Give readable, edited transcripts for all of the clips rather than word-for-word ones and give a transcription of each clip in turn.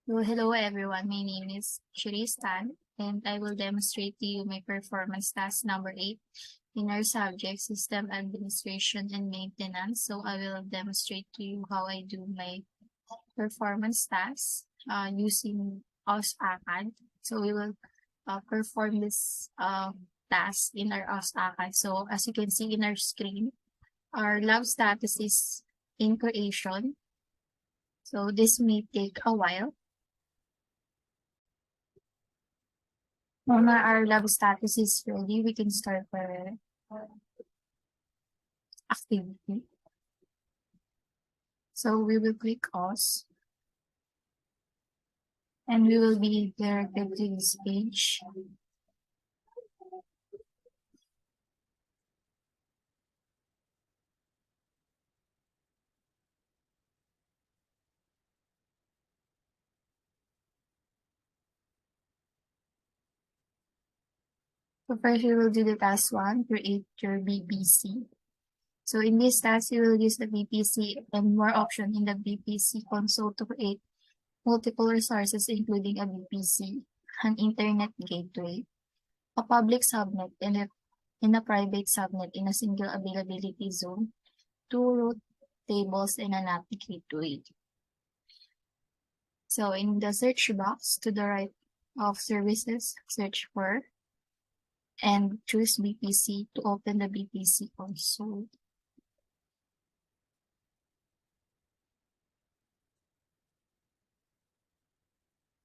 Well, hello everyone. My name is Tan, and I will demonstrate to you my performance task number 8 in our subject System Administration and Maintenance. So I will demonstrate to you how I do my performance task using OSACAD. So we will perform this task in our OSACAD. So as you can see in our screen, our lab status is in creation. So this may take a while. When our lab status is ready, we can start our activity. So we will click OS and we will be directed to this page. So first we will do the task 1, create your VPC. So in this task, you will use the VPC and more options in the VPC console to create multiple resources including a VPC, an internet gateway, a public subnet, and a private subnet in a single availability zone, two root tables, and an API gateway. So in the search box to the right of services, search for and choose VPC to open the VPC console.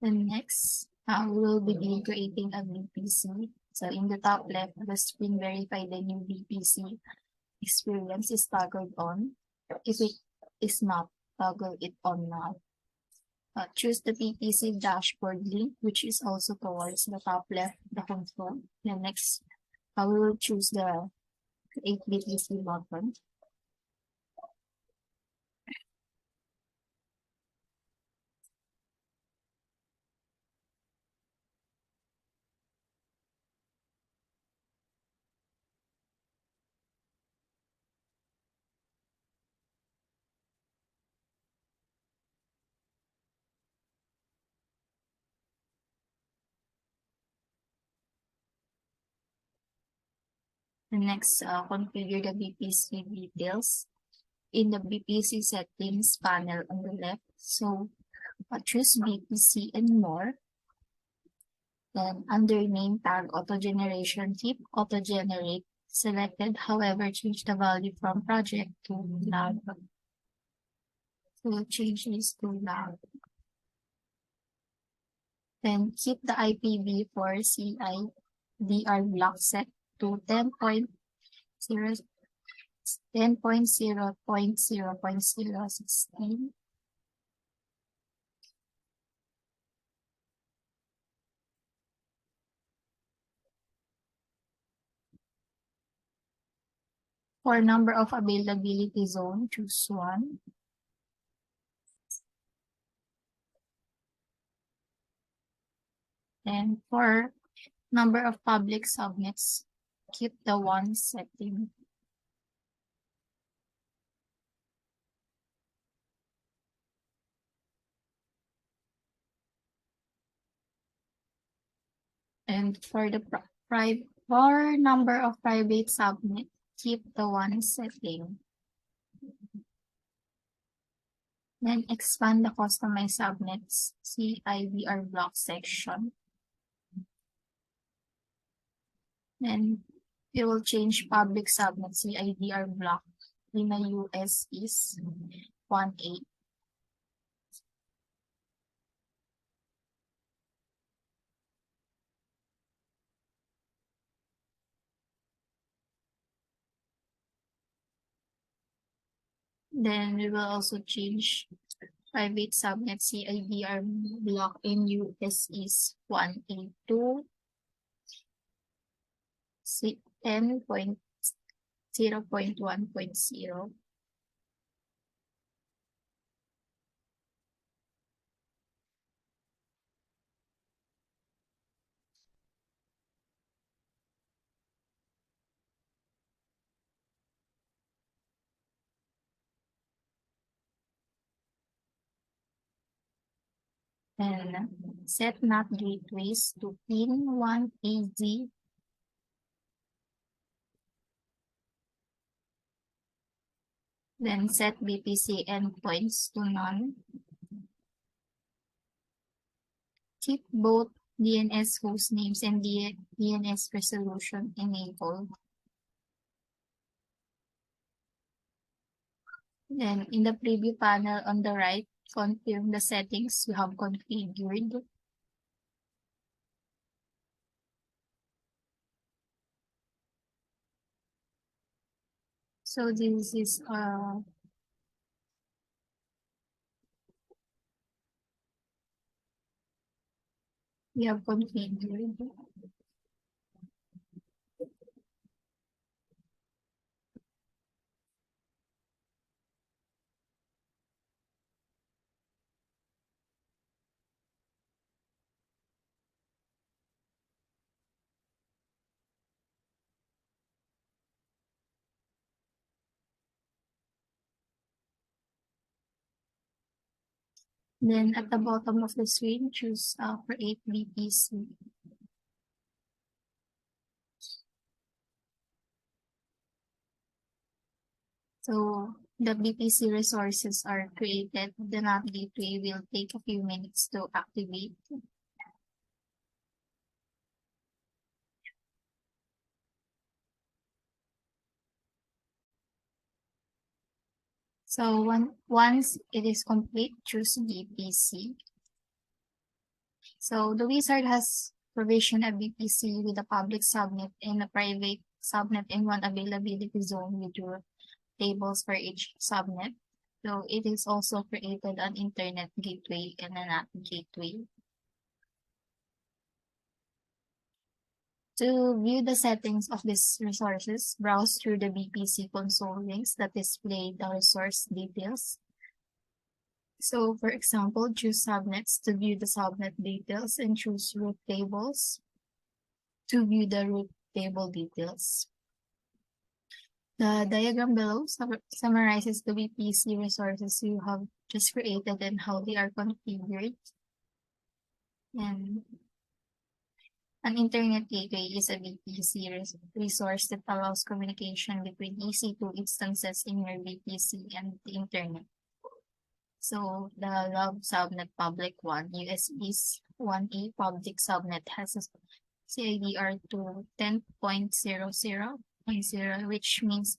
Then next, we will begin creating a VPC. So in the top left of the screen, verify the new VPC experience is toggled on. If it is not, toggle it on now. Choose the VPC dashboard link, which is also towards the top left of the console. Then next, we will choose the Create VPC button. And next, configure the VPC details in the VPC settings panel on the left. So choose VPC and more. Then under name tag auto generation, keep auto generate selected. However, change the value from project to lab. So change this to lab. Then keep the IPv4 CIDR block set to 10.0.0.0.016. For number of availability zone, choose 1. And for number of public subnets, keep the 1 setting. And for the for number of private subnet, keep the 1 setting. Then expand the customized subnets CIDR block section. Then we will change public subnet CIDR block in the US is 1.8. Then we will also change private subnet CIDR block in US is 1.8.2 10.0.1.0. and set NAT gateways to pin 1AZ. Then set VPC endpoints to none. Keep both DNS host names and DNS resolution enabled. Then in the preview panel on the right, confirm the settings you have configured. So this is we have configured. Then at the bottom of the screen, choose create VPC. So the VPC resources are created. The NAT gateway will take a few minutes to activate. So once it is complete, choose VPC. So the wizard has provisioned a VPC with a public subnet and a private subnet in one availability zone with root tables for each subnet. So it is also created an internet gateway and a NAT gateway. To view the settings of these resources, browse through the VPC console links that display the resource details. So for example, choose subnets to view the subnet details and choose root tables to view the root table details. The diagram below summarizes the VPC resources you have just created and how they are configured. And an internet gateway is a VPC resource that allows communication between EC2 instances in your VPC and the internet. So the log subnet public 1, USB's 1A public subnet has a CIDR to 10.00.0, which means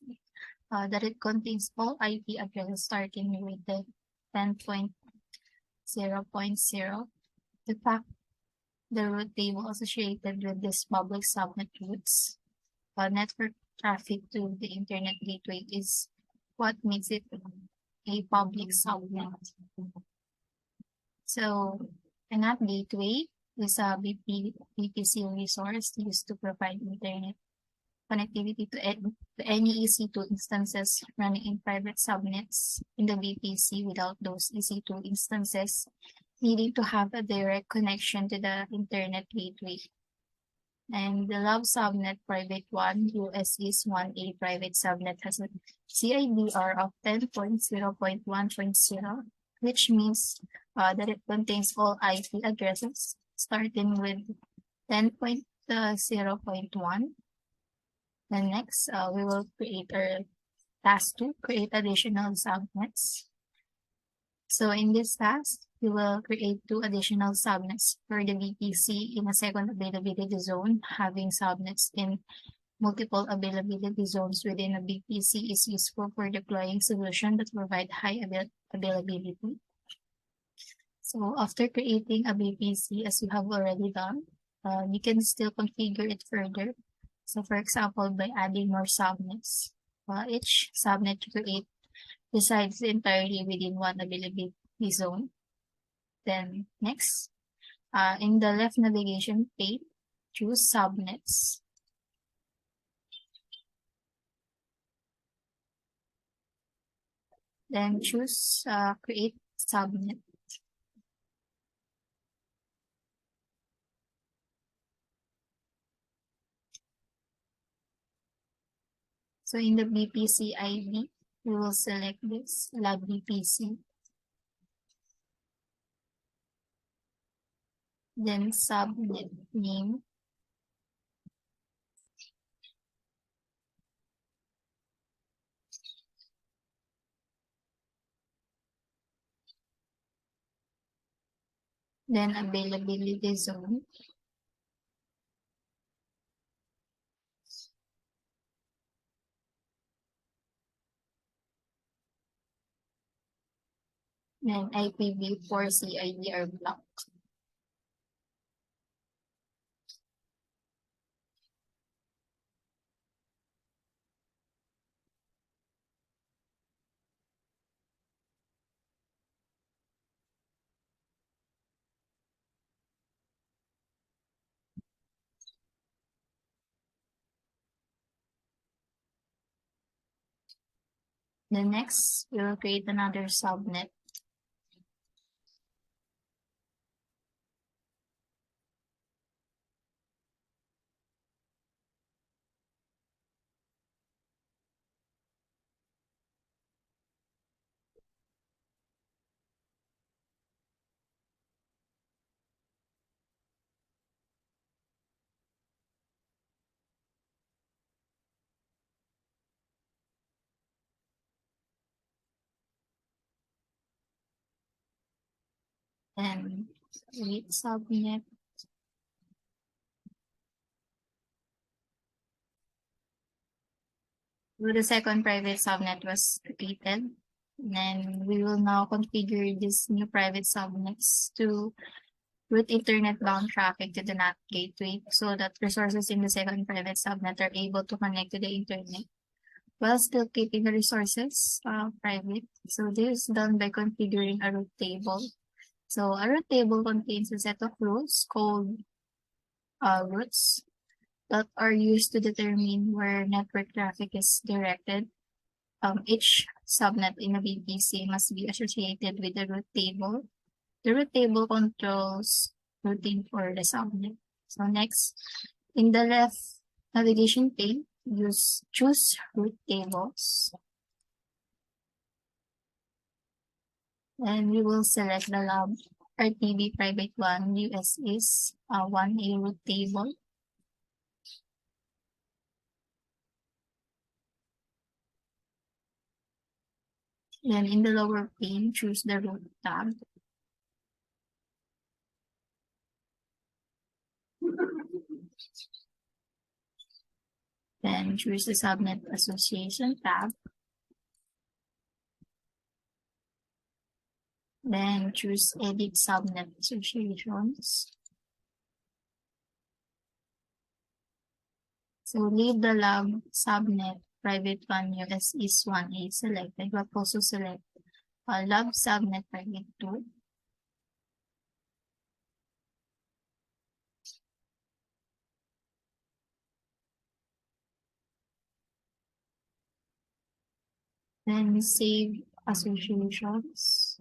that it contains all IP addresses starting with the 10.0.0. The fact the root table associated with this public subnet routes network traffic to the internet gateway is what makes it a public subnet. So a NAT gateway is a VPC resource used to provide internet connectivity to any EC2 instances running in private subnets in the VPC without those EC2 instances needing to have a direct connection to the internet gateway. And the love subnet private 1, USE's 1A private subnet has a CIDR of 10.0.1.0, which means that it contains all IP addresses starting with 10.0.1. Then next, we will create our task 2, create additional subnets. So in this task, we will create 2 additional subnets for the VPC in a second availability zone. Having subnets in multiple availability zones within a VPC is useful for deploying solutions that provide high availability. So after creating a VPC, as you have already done, you can still configure it further. So for example, by adding more subnets, each subnet you create resides entirely within one availability zone. Then next, in the left navigation pane, choose subnets. Then choose create subnet. So in the VPC ID, we will select this lab VPC. then subnet name, then availability zone, then IPv4 CIDR block. Then next, we will create another subnet. And create subnet. The second private subnet was created. Then we will now configure these new private subnets to route Ethernet bound traffic to the NAT gateway so that resources in the second private subnet are able to connect to the internet while still keeping the resources private. So this is done by configuring a route table. So a route table contains a set of rules called routes that are used to determine where network traffic is directed. Each subnet in a VPC must be associated with the route table. The route table controls routing for the subnet. So next, in the left navigation pane, choose route tables. And we will select the lab RTB private 1 US is 1A route table. Then in the lower pane, choose the route tab. Then choose the subnet association tab. Then choose edit subnet associations. So leave the lab subnet private 1 US is 1A selected, but also select lab subnet private 2. Then save associations.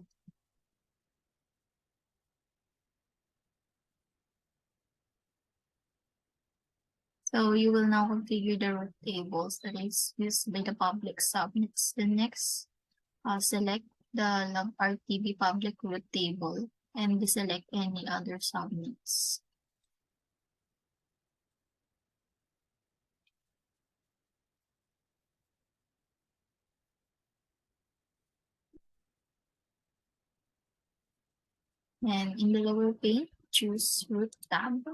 So you will now configure the route tables that is used by the public subnets. The next, select the lab RTB public route table and deselect any other subnets. And in the lower pane, choose route tab.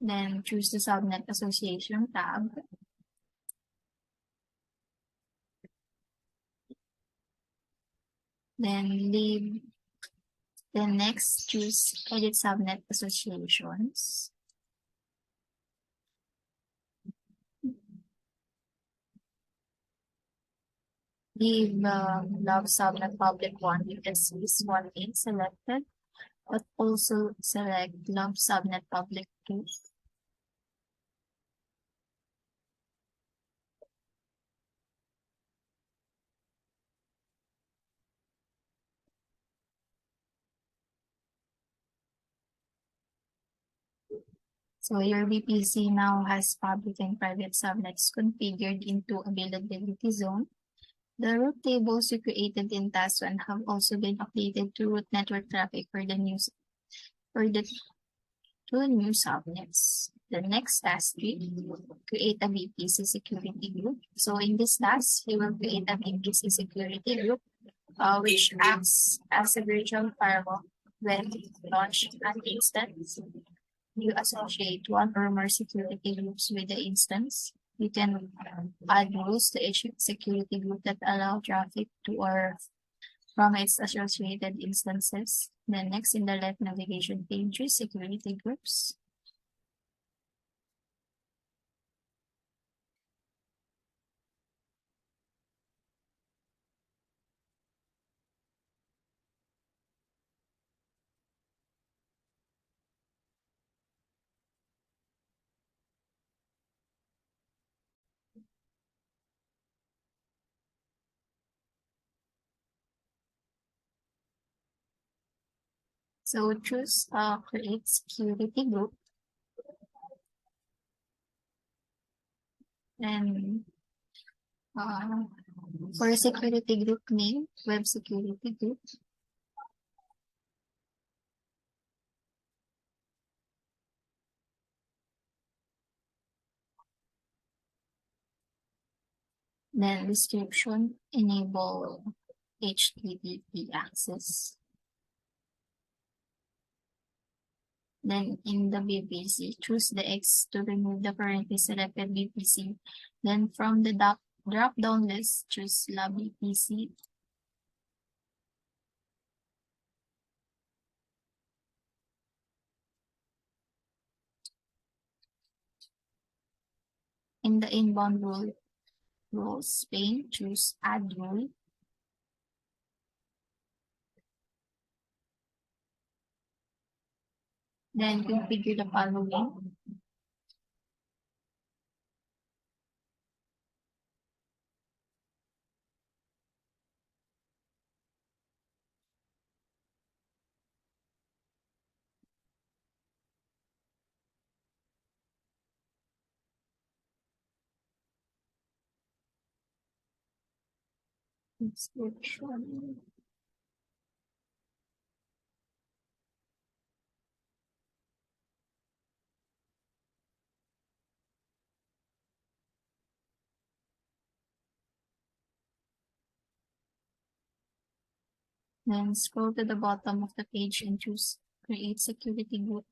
Then choose the subnet association tab. Then next choose edit subnet associations. Leave love subnet public 1 because this one is selected, but also select love subnet public 2. So your VPC now has public and private subnets configured into availability zone. The route tables you created in task 1 have also been updated to route network traffic for the two new subnets. The next task 3, create a VPC security group. So in this task, you will create a VPC security group, which acts as a virtual firewall. When you launch an instance, you associate one or more security groups with the instance. You can add rules to each security group that allow traffic to or from its associated instances. Then next in the left navigation page is security groups. So choose create security group. And uh, for security group name, web security group. Then description, enable HTTP access. Then in the VPC, choose the X to remove the currently selected VPC. Then from the drop-down list, choose lab VPC. In the inbound rules pane, choose add rule. Then configure the following. Description. Then scroll to the bottom of the page and choose create security group.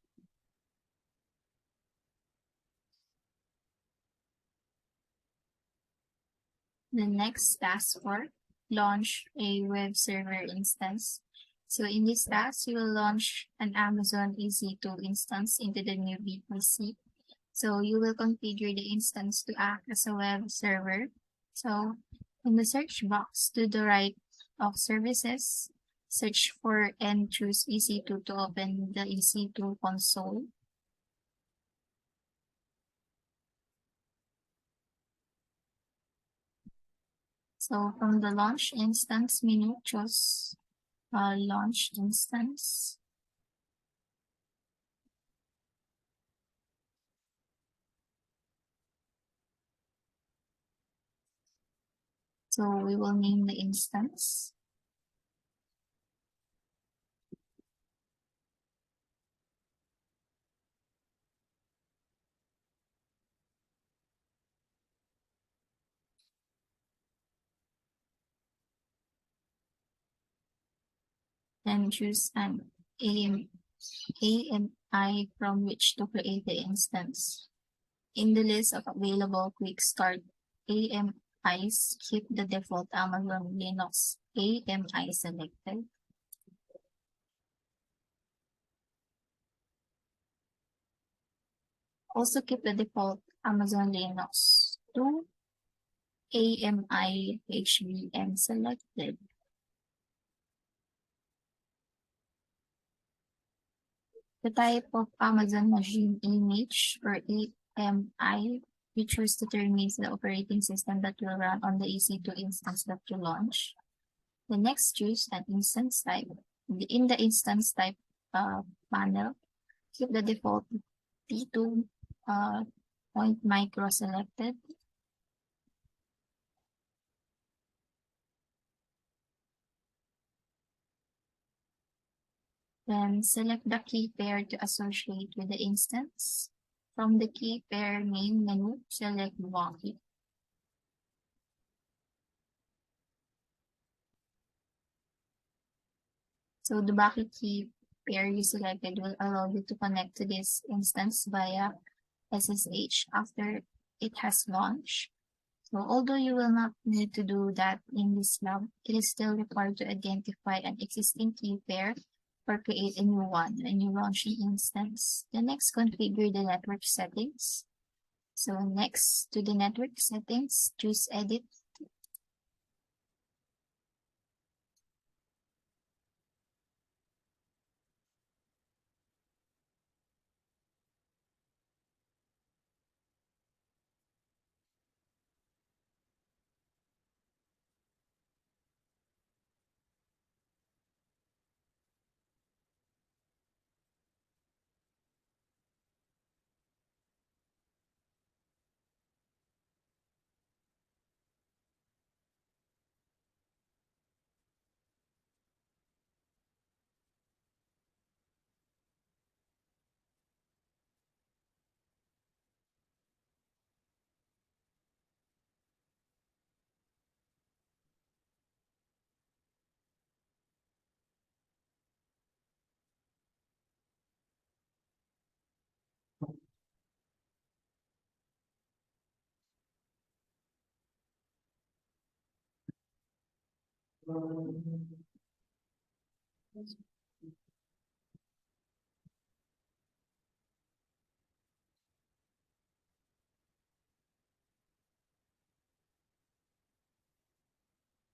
The next task 4, launch a web server instance. So in this task, you will launch an Amazon EC2 instance into the new VPC. So you will configure the instance to act as a web server. So in the search box to the right of services, search for and choose EC2 to open the EC2 console. So from the launch instance menu, choose launch instance. So we will name the instance. Then choose an AMI from which to create the instance. In the list of available quick start AMIs, keep the default Amazon Linux AMI selected. Also keep the default Amazon Linux 2 AMI HVM selected. The type of Amazon machine image or AMI features determines the operating system that will run on the EC2 instance that you launch. The next, choose an instance type. In the instance type panel, keep the default T2 point micro selected. Then select the key pair to associate with the instance. From the key pair name menu, select Wonky. So the bucket key pair you selected will allow you to connect to this instance via SSH after it has launched. So although you will not need to do that in this lab, it is still required to identify an existing key pair or create a new one when you launch the instance. Then next, configure the network settings. So next to the network settings, choose Edit.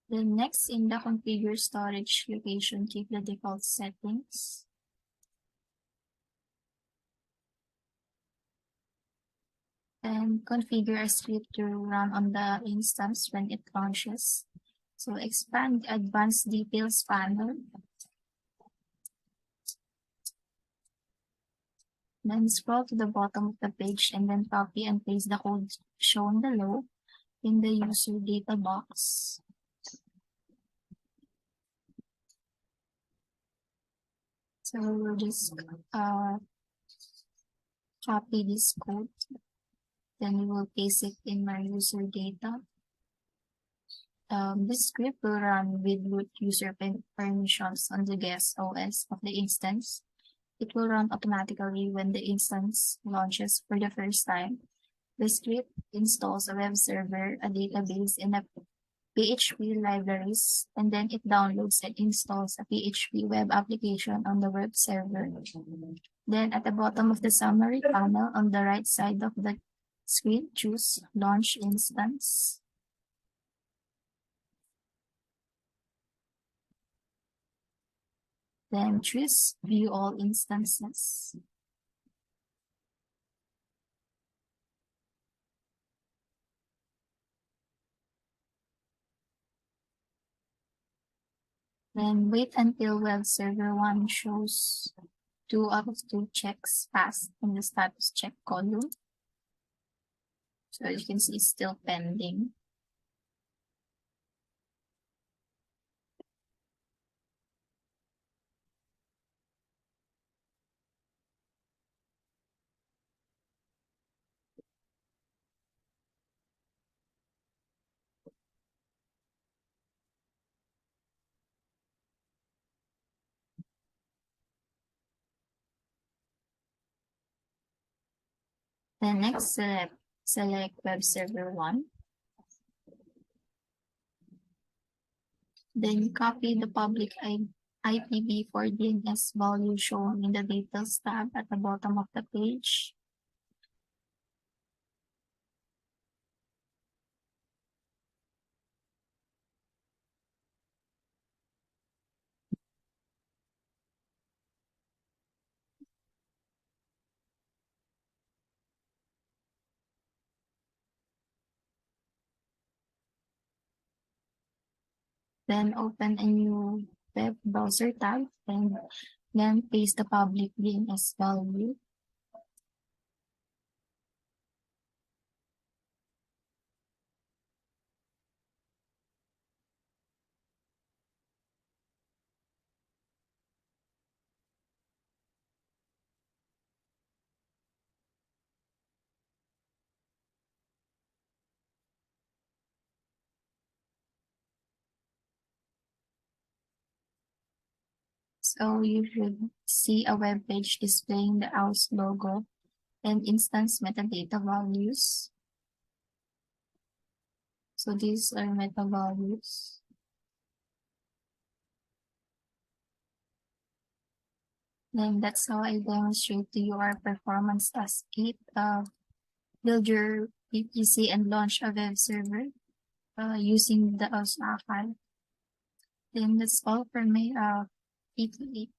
Then next, in the configure storage location, keep the default settings. And configure a script to run on the instance when it launches. So expand advanced details panel. Then scroll to the bottom of the page and then copy and paste the code shown below in the user data box. So we'll just copy this code. Then we will paste it in my user data. This script will run with root user permissions on the guest OS of the instance. It will run automatically when the instance launches for the first time. The script installs a web server, a database, and a PHP libraries, and then it downloads and installs a PHP web application on the web server. Then at the bottom of the summary panel on the right side of the screen, choose Launch Instance. Then choose View All Instances. Then wait until web server 1 shows 2 out of 2 checks passed in the status check column. So as you can see, it's still pending. Then next, select web server 1. Then copy the public IPv4 DNS value shown in the Details tab at the bottom of the page. Then open a new web browser tab and then paste the public DNS value. So you should see a web page displaying the house logo and instance metadata values. So these are meta values. Then that's how I demonstrate to you our performance task 8. Build your VPC and launch a web server using the Osaka. Then that's all for my PT8.